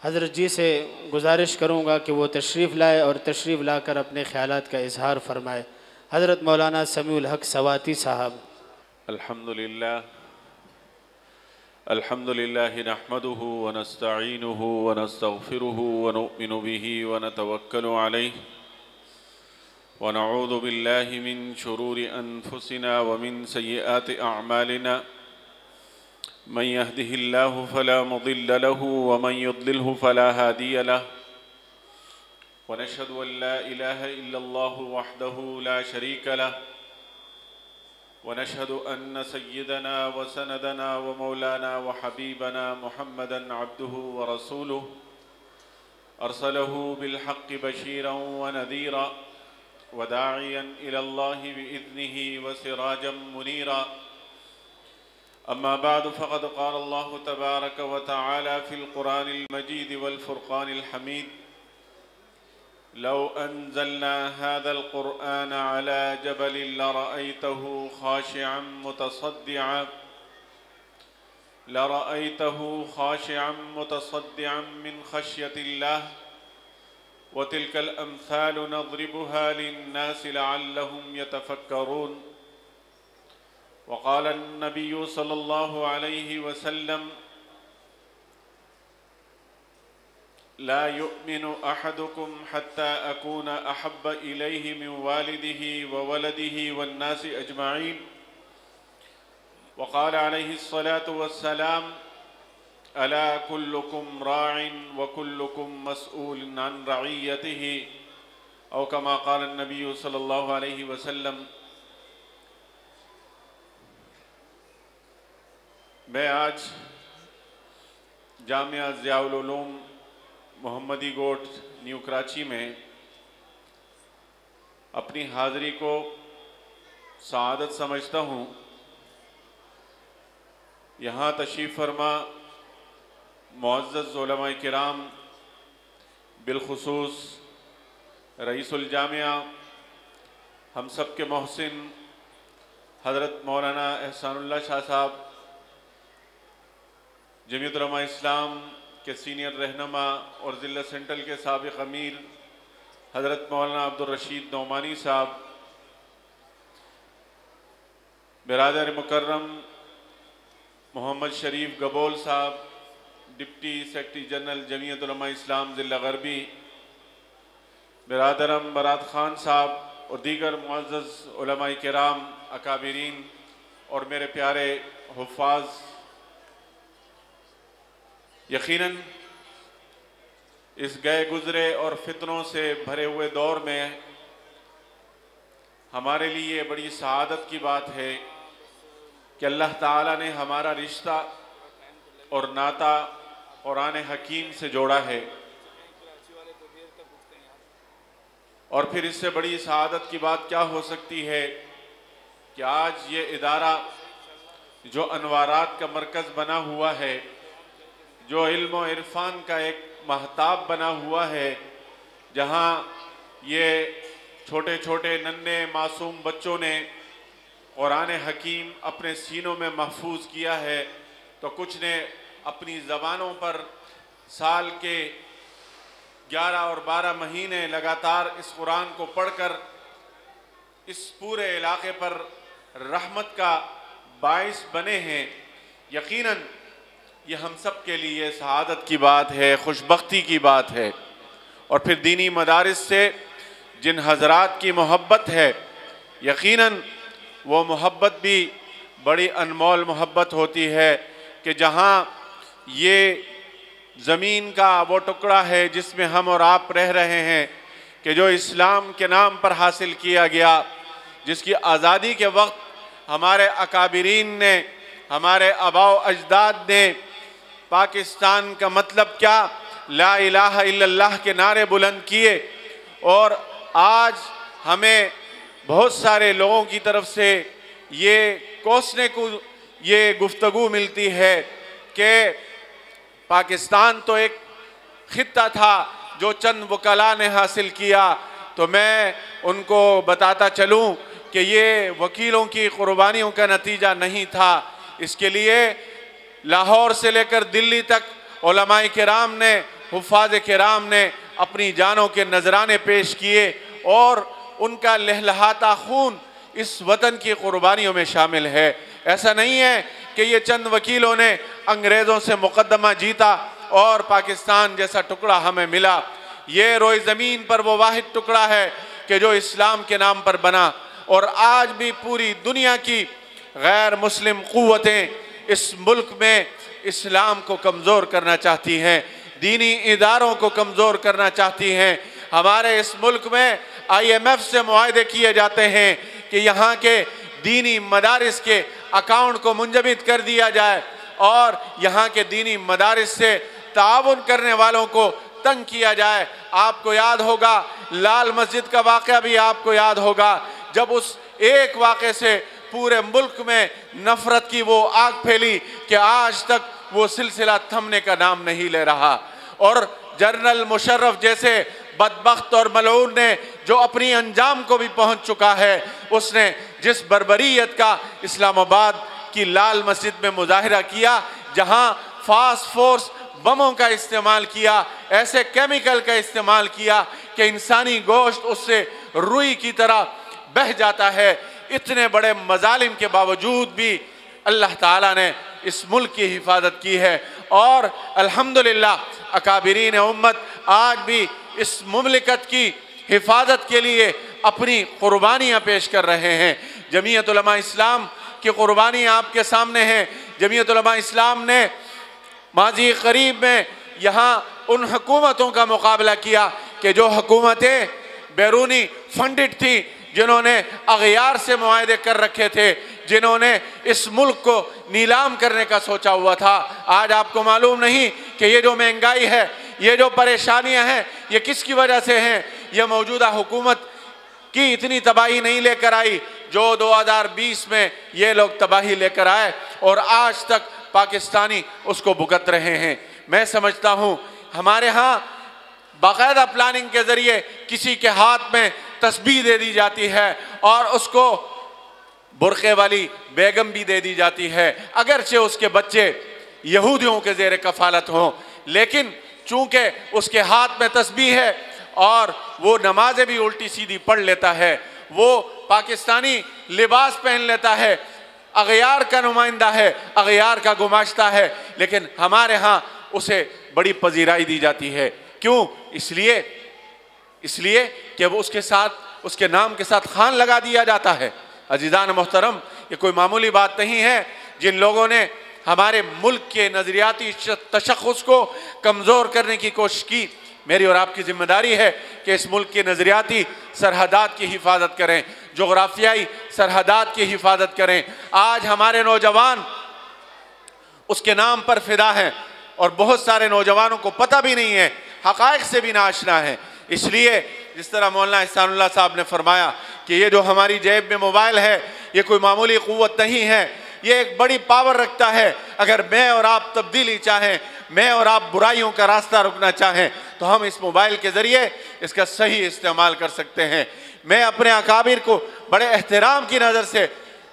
हज़रत जी से गुजारिश करूँगा कि वो तशरीफ़ लाए और तशरीफ़ लाकर अपने ख़यालात का इजहार फरमाए। हज़रत मौलाना समीउल हक़ सवाती साहब। अल्हम्दुलिल्लाह अल्हम्दुलिल्लाहि नहमदुहु व नस्तईनुहु व नस्तगफिरुहु व नुमिनु बिही व नतवक्कलु अलैहि व नऊज़ु बिल्लाहि मिन शुरूरि अनफुसिना व मिन सय्यिआति अअमालिना मन यहदिहिल्लाहु फला मुदिल्ल लहु व मन युद्लिलहु फला हादिय लहु व नशहदु अन ला इलाहा इल्लल्लाहु वहदहु ला शरीक लहु वनशहदु अन्न सय्यदना व सनदना व मौलाना व हबीबना मुहम्मदन अब्दुहु व रसूलुहु अरसलहु बिलहक़्क़ि बशीरन व नज़ीरा व दाइयन इलल्लाहि बिइज़्निहि व सिराजम मुनीरा। अम्मा बअद फ़क़द क़ाल अल्लाहु तबारक व तआला फ़िल क़ुरानिल मजीद वल फ़ुरक़ानिल हमीद लौ अंज़लना हाज़ल क़ुरआन अला जबलिन लरअयतहु ख़ाशिअन मुतसद्दिअन मिन ख़श्यतिल्लाह व तिल्कल अम्सालु नज़रिबुहा लिन्नासि लअल्लहुम यतफ़क्करून। व क़ाल अन्नबिय्यु सल्लल्लाहु अलैहि वसल्लम ला युमिनु अहदुकुम हत्ता अकून अहब्ब इलैहि मिन वालिदिही व वलदिही वन्नासि अजमईन। व क़ाल अलैहिस्सलातु वस्सलाम अला कुल्लुकुम राइन व कुल्लुकुम मसऊलन अन रइयतिही औ कमा क़ाल अन्नबिय्यु सल्लल्लाहु अलैहि वसल्लम। मैं आज जामिया ज़ियाउल उलूम मोहम्मदी गोट न्यू कराची में अपनी हाज़िरी को सआदत समझता हूँ। यहाँ तशरीफ़ फरमा मुअज़्ज़ज़ उलमाए किराम, बिलखुसूस रईसुल जामिया, हम सब के मोहसिन हज़रत मौलाना एहसानुल्लाह शाह साहब, जमीयत उलमा इस्लाम के सीनियर रहनुमा और ज़िला सेंट्रल के साबिक़ अमीर हज़रत मौलाना अब्दुल रशीद नौमानी साहब, बिरादर मुकर्रम मोहम्मद शरीफ गबोल साहब, deputy secretary general Jamiat Ulama इस्लाम ज़िला गरबी, बिरादरम बरात ख़ान साहब और दीगर मुअज़्ज़ज़ उलमाए किराम, अकाबिरीन और मेरे प्यारे हुफ़्फ़ाज़, यकीनन इस गए गुज़रे और फितनों से भरे हुए दौर में हमारे लिए बड़ी सआदत की बात है कि अल्लाह ताला ने हमारा रिश्ता और नाता कुरान हकीम से जोड़ा है। और फिर इससे बड़ी सआदत की बात क्या हो सकती है कि आज ये इदारा जो अनवारात का मरकज़ बना हुआ है, जो इल्म और इरफान का एक महताब बना हुआ है, जहाँ ये छोटे छोटे नन्हे मासूम बच्चों ने कुरान हकीम अपने सीनों में महफूज किया है, तो कुछ ने अपनी ज़बानों पर साल के 11 और 12 महीने लगातार इस कुरान को पढ़कर इस पूरे इलाके पर रहमत का बाइस बने हैं। यकीनन ये हम सब के लिए सआदत की बात है, खुशबख्ती की बात है। और फिर दीनी मदारिस से जिन हज़रात की मोहब्बत है, यकीनन वो मोहब्बत भी बड़ी अनमोल मोहब्बत होती है कि जहाँ ये ज़मीन का वो टुकड़ा है जिसमें हम और आप रह रहे हैं, कि जो इस्लाम के नाम पर हासिल किया गया, जिसकी आज़ादी के वक्त हमारे अकाबिरीन ने, हमारे आबाओ अजदाद ने पाकिस्तान का मतलब क्या, ला इलाहा इल्लल्लाह के नारे बुलंद किए। और आज हमें बहुत सारे लोगों की तरफ से ये कोसने को ये गुफ्तगू मिलती है कि पाकिस्तान तो एक खित्ता था जो चंद वकला ने हासिल किया। तो मैं उनको बताता चलूं कि ये वकीलों की कुर्बानियों का नतीजा नहीं था। इसके लिए लाहौर से लेकर दिल्ली तक उलमाए किराम ने हुफ़ाज़ किराम ने अपनी जानों के नजराने पेश किए और उनका लहलहाता खून इस वतन की कुर्बानियों में शामिल है। ऐसा नहीं है कि ये चंद वकीलों ने अंग्रेज़ों से मुकदमा जीता और पाकिस्तान जैसा टुकड़ा हमें मिला। ये रोए ज़मीन पर वो वाहिद टुकड़ा है कि जो इस्लाम के नाम पर बना, और आज भी पूरी दुनिया की गैर मुस्लिम क़ुव्वतें इस मुल्क में इस्लाम को कमज़ोर करना चाहती हैं, दीनी इदारों को कमज़ोर करना चाहती हैं। हमारे इस मुल्क में IMF से मुआहदे किए जाते हैं कि यहाँ के दीनी मदारिस के अकाउंट को मुंजमद कर दिया जाए और यहाँ के दीनी मदारिस से ताउन करने वालों को तंग किया जाए। आपको याद होगा लाल मस्जिद का वाक़या भी आपको याद होगा, जब उस एक वाक़े से पूरे मुल्क में नफरत की वो आग फैली कि आज तक वो सिलसिला थमने का नाम नहीं ले रहा। और जनरल मुशर्रफ जैसे बदबख्त और मलऊन ने जो अपनी अंजाम को भी पहुंच चुका है, उसने जिस बर्बरियत का इस्लामाबाद की लाल मस्जिद में मुजाहिरा किया, जहां फास्फोर्स बमों का इस्तेमाल किया, ऐसे केमिकल का इस्तेमाल किया कि इंसानी गोश्त उससे रुई की तरह बह जाता है। इतने बड़े मजालिम के बावजूद भी अल्लाह ताला ने इस मुल्क की हिफाजत की है और अल्हम्दुलिल्लाह अकाबिरीन उम्मत आज भी इस मुमलिकत की हिफाजत के लिए अपनी कुर्बानियाँ पेश कर रहे हैं। जमीयत उलमा इस्लाम की कुर्बानियाँ आपके सामने हैं। जमीयत उलमा इस्लाम ने माजी करीब में यहाँ उन हुकूमतों का मुकाबला किया कि जो हुकूमतें बैरूनी फंडिड थी, जिन्होंने अगयार से मुआहदे कर रखे थे, जिन्होंने इस मुल्क को नीलाम करने का सोचा हुआ था। आज आपको मालूम नहीं कि ये जो महंगाई है, ये जो परेशानियां हैं, ये किसकी वजह से हैं। ये मौजूदा हुकूमत की इतनी तबाही नहीं लेकर आई जो 2020 में ये लोग तबाही लेकर आए और आज तक पाकिस्तानी उसको भुगत रहे हैं। मैं समझता हूँ हमारे यहाँ बाकायदा प्लानिंग के ज़रिए किसी के हाथ में तस्बीह दे दी जाती है और उसको बुरखे वाली बेगम भी दे दी जाती है, अगरचे उसके बच्चे यहूदियों के ज़ेर कफ़ालत हों, लेकिन चूँकि उसके हाथ में तस्बीह है और वो नमाज़ें भी उल्टी सीधी पढ़ लेता है, वो पाकिस्तानी लिबास पहन लेता है, अगयार का नुमाइंदा है, अगयार का गुमाश्ता है, लेकिन हमारे यहाँ उसे बड़ी पजीराई दी जाती है। क्यों? इसलिए कि वो उसके साथ, उसके नाम के साथ खान लगा दिया जाता है। अजीज़ान मोहतरम, ये कोई मामूली बात नहीं है। जिन लोगों ने हमारे मुल्क के नज़रियाती तशख़्ख़ुस को कमज़ोर करने की कोशिश की, मेरी और आपकी ज़िम्मेदारी है कि इस मुल्क की नज़रियाती सरहदात की हिफाजत करें, जोग्राफियाई सरहदात की हिफाजत करें। आज हमारे नौजवान उसके नाम पर फ़िदा हैं और बहुत सारे नौजवानों को पता भी नहीं है, हक़ाइक़ से भी नाआशना है। इसलिए जिस तरह मौलाना एहसानुल्लाह साहब ने फरमाया कि ये जो हमारी जेब में मोबाइल है, ये कोई मामूली क़ुव्वत नहीं है, ये एक बड़ी पावर रखता है। अगर मैं और आप तब्दीली चाहें, मैं और आप बुराइयों का रास्ता रुकना चाहें, तो हम इस मोबाइल के ज़रिए इसका सही इस्तेमाल कर सकते हैं। मैं अपने अकाबिर को बड़े एहतराम की नज़र से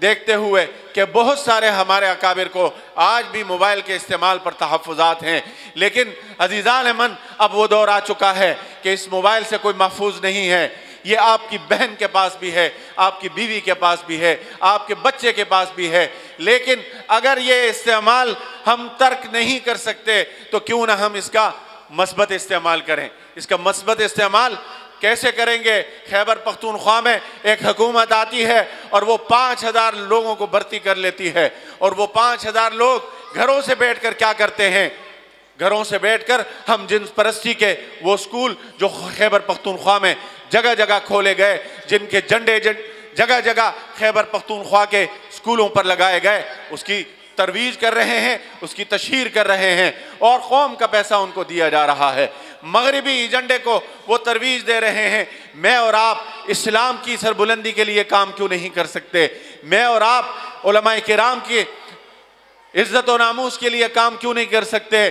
देखते हुए कि बहुत सारे हमारे अकाबिर को आज भी मोबाइल के इस्तेमाल पर तहफ़्फ़ुज़ात हैं, लेकिन अज़ीज़ान मन अब वो दौर आ चुका है कि इस मोबाइल से कोई महफूज नहीं है। ये आपकी बहन के पास भी है, आपकी बीवी के पास भी है, आपके बच्चे के पास भी है, लेकिन अगर ये इस्तेमाल हम तर्क नहीं कर सकते तो क्यों ना हम इसका मस्बत इस्तेमाल करें। इसका मस्बत इस्तेमाल कैसे करेंगे? खैबर पख्तूनख्वा में एक हुकूमत आती है और वो 5000 लोगों को भर्ती कर लेती है, और वो 5000 लोग घरों से बैठकर क्या करते हैं? घरों से बैठकर हम जिन्स परस्ती के वो स्कूल जो खैबर पख्तूनख्वा में जगह जगह खोले गए, जिनके झंडे जगह जगह खैबर पख्तूनख्वा के स्कूलों पर लगाए गए, उसकी तरवीज कर रहे हैं, उसकी तशहीर कर रहे हैं और कौम का पैसा उनको दिया जा रहा है। मगरिबी एजेंडे को वो तरवीज दे रहे हैं। मैं और आप इस्लाम की सरबुलंदी के लिए काम क्यों नहीं कर सकते? मैं और आप उलमाए किराम की इज्जत और नामूस के लिए काम क्यों नहीं कर सकते?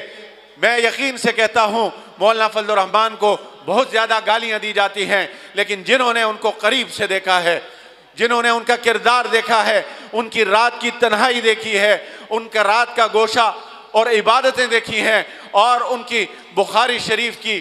मैं यकीन से कहता हूँ मौलाना फजलुर रहमान को बहुत ज़्यादा गालियाँ दी जाती हैं, लेकिन जिन्होंने उनको करीब से देखा है, जिन्होंने उनका किरदार देखा है, उनकी रात की तन्हाई देखी है, उनका रात का गोशा और इबादतें देखी हैं और उनकी बुखारी शरीफ की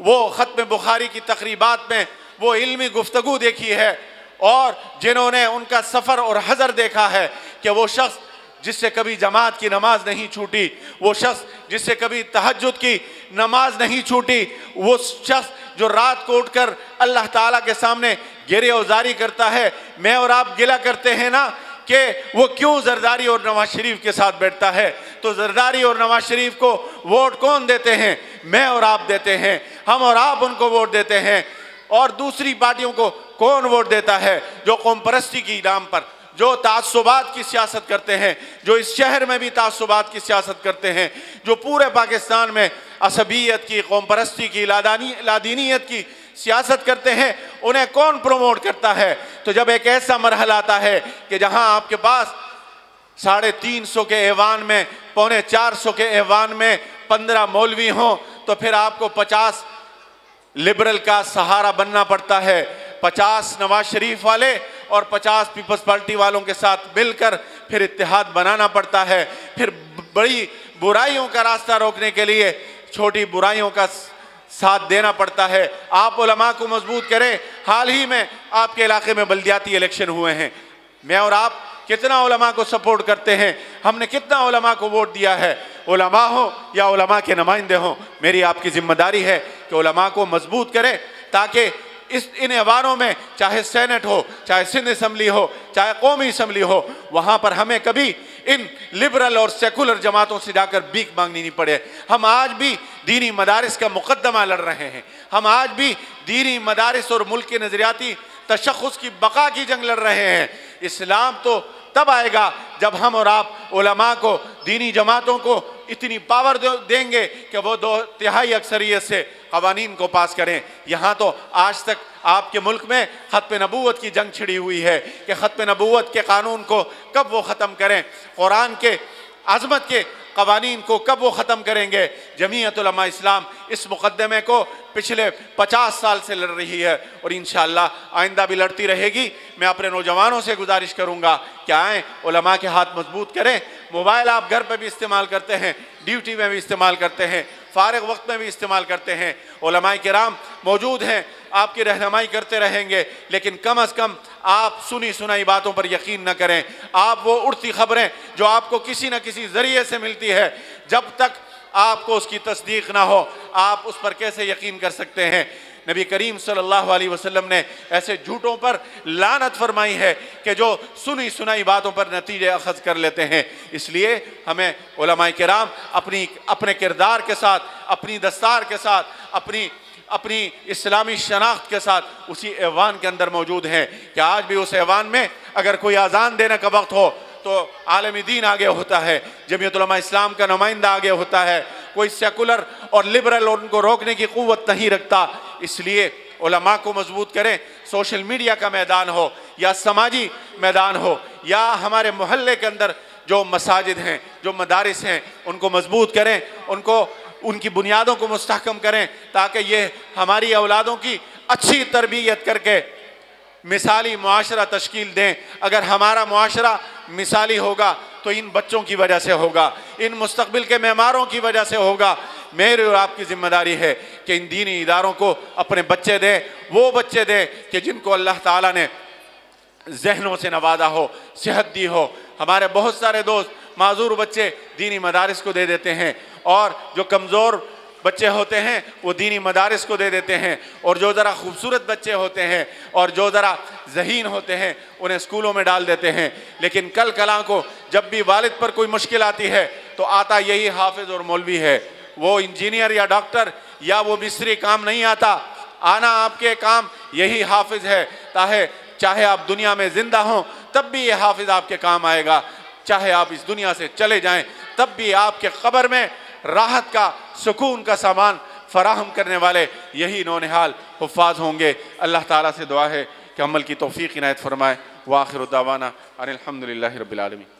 वो ख़त्म बुखारी की तकरीबात में वो इल्मी गुफ्तगू देखी है, और जिन्होंने उनका सफ़र और हज़र देखा है कि वो शख्स जिससे कभी जमात की नमाज नहीं छूटी, वो शख्स जिससे कभी तहज्जुद की नमाज नहीं छूटी, वो शख्स जो रात को उठकर अल्लाह ताला के सामने गिरे औजारी करता है। मैं और आप गिला करते हैं ना कि वो क्यों जरदारी और नवाज शरीफ के साथ बैठता है, तो जरदारी और नवाज शरीफ को वोट कौन देते हैं? मैं और आप देते हैं, हम और आप उनको वोट देते हैं। और दूसरी पार्टियों को कौन वोट देता है? जो कौम परस्ती की नाम पर जो तासुबात की सियासत करते हैं, जो इस शहर में भी तासुबात की सियासत करते हैं, जो पूरे पाकिस्तान में असबियत की, कौम परस्ती की, लादीनियत की सियासत करते हैं, उन्हें कौन प्रमोट करता है? तो जब एक ऐसा मरहला आता है कि जहां आपके पास 350 के ऐवान में, 450 के ऐवान में 15 मौलवी हों, तो फिर आपको 50 लिबरल का सहारा बनना पड़ता है। 50 नवाज शरीफ वाले और 50 पीपल्स पार्टी वालों के साथ मिलकर फिर इत्तेहाद बनाना पड़ता है। फिर बड़ी बुराइयों का रास्ता रोकने के लिए छोटी बुराइयों का साथ देना पड़ता है। आप उलमा को मजबूत करें। हाल ही में आपके इलाके में बल्दियाती इलेक्शन हुए हैं, मैं और आप कितना उलमा को सपोर्ट करते हैं? हमने कितना उलमा को वोट दिया है? उलमा हो या उलमा के नुमाइंदे हों, मेरी आपकी जिम्मेदारी है कि उलमा को मजबूत करें, ताकि इन ऐवानों में, चाहे सेनेट हो, चाहे सिंध असम्बली हो, चाहे कौमी असम्बली हो, वहाँ पर हमें कभी इन लिबरल और सेकुलर जमातों से जाकर भीख मांगनी नहीं पड़े। हम आज भी दीनी मदारिस का मुकद्दमा लड़ रहे हैं, हम आज भी दीनी मदारिस और मुल्क के नजरियाती तशख़्ख़ुस की बका की जंग लड़ रहे हैं। इस्लाम तो तब आएगा जब हम और आप उलमा को, दीनी जमातों को इतनी पावर देंगे कि वो 2/3 अक्सरियत से क़वानीन को पास करें। यहाँ तो आज तक आपके मुल्क में ख़त्म नबूवत की जंग छिड़ी हुई है कि ख़त्म नबूवत के कानून को कब वो ख़त्म करें, कुरान के अज़मत के क़वानीन को कब वो ख़त्म करेंगे। जमीयत उलमा इस्लाम इस मुक़द्दमे को पिछले 50 साल से लड़ रही है और इंशाअल्लाह आइंदा भी लड़ती रहेगी। मैं अपने नौजवानों से गुजारिश करूँगा कि आएँ, उलमा के हाथ मजबूत करें। मोबाइल आप घर पर भी इस्तेमाल करते हैं, ड्यूटी में भी इस्तेमाल करते हैं, फ़ारिग वक्त में भी इस्तेमाल करते हैं। उलमाए किराम मौजूद हैं, आपकी रहनुमाई करते रहेंगे, लेकिन कम अज़ कम आप सुनी सुनाई बातों पर यकीन न करें। आप वो उड़ती खबरें जो आपको किसी न किसी ज़रिए से मिलती है, जब तक आपको उसकी तस्दीक ना हो, आप उस पर कैसे यकीन कर सकते हैं? नबी करीम सल्लल्लाहु अलैहि वसल्लम ने ऐसे झूठों पर लानत फरमाई है कि जो सुनी सुनाई बातों पर नतीजे अखज़ कर लेते हैं। इसलिए हमें उलमाए किराम अपने किरदार के साथ, अपनी दस्तार के साथ, अपनी इस्लामी शनाख्त के साथ उसी ऐवान के अंदर मौजूद हैं कि आज भी उस ऐवान में अगर कोई अजान देने का वक्त हो तो आलमी दीन आगे होता है, जमीयत उलमा इस्लाम का नुमाइंदा आगे होता है, कोई सेकुलर और लिबरल उनको रोकने की क़ुव्वत नहीं रखता। इसलिए उलमा को मजबूत करें। सोशल मीडिया का मैदान हो या समाजी मैदान हो या हमारे मोहल्ले के अंदर जो मसाजिद हैं, जो मदारिस हैं, उनको मजबूत करें, उनकी बुनियादों को मुस्तहकम करें, ताकि ये हमारी औलादों की अच्छी तरबियत करके मिसाली मुआशरा तश्कील दें। अगर हमारा मुआशरा मिसाली होगा तो इन बच्चों की वजह से होगा, इन मुस्तकबिल के मेमारों की वजह से होगा। मेरी और आपकी जिम्मेदारी है कि इन दीनी इदारों को अपने बच्चे दें, वो बच्चे दें कि जिनको अल्लाह ताला ने जहनों से नवाजा हो, सेहत दी हो। हमारे बहुत सारे दोस्त माजूर बच्चे दीनी मदारिस को दे देते हैं, और जो कमज़ोर बच्चे होते हैं वो दीनी मदारिस को दे देते हैं, और जो ज़रा खूबसूरत बच्चे होते हैं और जो ज़रा ज़हीन होते हैं उन्हें स्कूलों में डाल देते हैं। लेकिन कल कला को जब भी वालिद पर कोई मुश्किल आती है तो आता यही हाफिज़ और मौलवी है। वो इंजीनियर या डॉक्टर या वो मिस्त्री काम नहीं आता, आना आपके काम यही हाफिज़ है। चाहे आप दुनिया में ज़िंदा हों तब भी ये हाफिज़ आपके काम आएगा, चाहे आप इस दुनिया से चले जाएं तब भी आपके क़ब्र में राहत का, सुकून का सामान फराहम करने वाले यही नौनिहाल हुफ़ाज़ होंगे। अल्लाह ताला से दुआ है कि अमल की तौफ़ीक़ इनायत फ़रमाए। व आखिर दावाना अनिल हम्दुलिल्लाहि रब्बिल आलमीन।